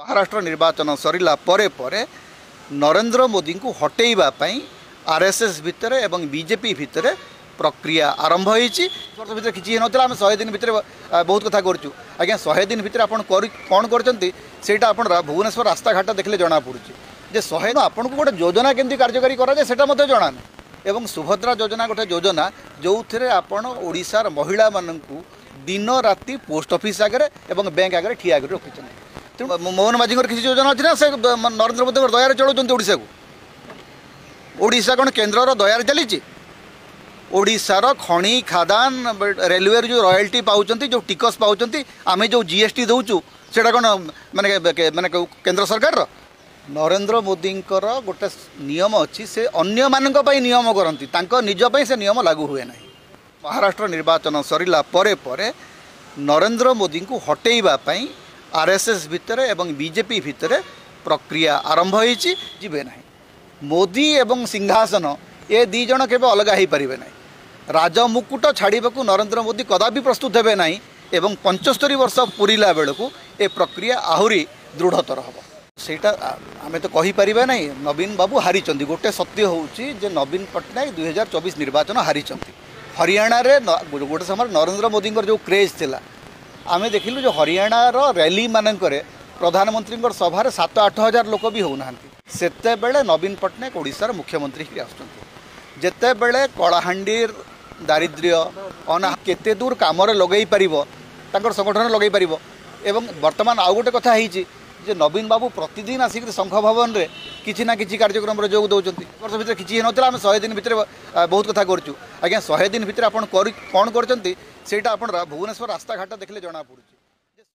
महाराष्ट्र निर्वाचन सरिला परे परे नरेंद्र मोदी को हटेइबा पई आरएसएस भितर एवं बीजेपी भितर प्रक्रिया आरंभ होईची। वर्ष भितर किछि नथिला हम 100 दिन भितर बहुत कथा करछु आज्ञा 100 दिन भितर आपण कोन करचंती सेटा आपण भुवनेश्वर रास्ता घाट देखले जना पड़ुची जे 100 आपण को गोटे योजना केमती कार्यकारी करा जाय सेटा मते जणा एवं सुभद्रा योजना गोटे योजना जो थे आपण ओडिशार महिला माननकु दिन राति पोस्ट ऑफिस आगे एवं बैंक आगे ठिया कर रखिछन। तेणु मोहन माझी किसी योजना अच्छी ना से नरेंद्र मोदी दयार चलाउछन्ती ओडिशा को। ओडिशा कौन केन्द्र दयार चली ओडिशार खणी खादान रेलवे जो रॉयल्टी पाउछन्ती जो टिकस पाउछन्ती आमे जो जीएसटी दउछु सेटा कौन माने माने केंद्र सरकार नरेंद्र मोदी गोटे नियम अच्छी से अन्य मानक पई नियम करती निज पई से नियम लागू हुए ना। महाराष्ट्र निर्वाचन सरिला परे परे नरेंद्र मोदी को हटेइबा पई आरएसएस भितर एवं बीजेपी भितर प्रक्रिया आरंभ होईची जिबे ना। मोदी एवं सिंहासन ये दी जन केबे अलग हो पारे ना। राजमुकुट छाड़ाकू नरेंद्र मोदी कदापि प्रस्तुत हेबे ना एवं 75 वर्ष पूरीला बेलू ए प्रक्रिया आहुरी दृढ़तर हम सेटा आमे तो कहि परिबा नहीं। नवीन बाबू हारी गोटे सत्य होउची जे नवीन पट्टनायक 2024 निर्वाचन हारी हरियाणा रे गोटे समय नरेंद्र मोदी जो क्रेज थिला आमे देखिलु जो हरियाणा रैली मानकर प्रधानमंत्री सभार 7-8 हजार लोक भी होना सेते बेले नवीन पट्टनायक ओडिशार मुख्यमंत्री ही आसुचंती जेते बेले कलाहांडीर दारिद्र्य अना केते दूर काम लगई पारिबो तांकर संगठन लगई पारिबो एवं वर्तमान आउ गोटे कथा होईची जे नवीन बाबू प्रतिदिन आसिक संघ भवन रे किछि ना किछि कार्यक्रम जोग दौरान वर्ष भितर किछि नथिला हम 100 दिन भितर बहुत कथा करछु आज्ञा 100 दिन भितर आपण कोन करचंती सेटा आपण भुवनेश्वर रास्ता घाट देखले जना पड़ुची।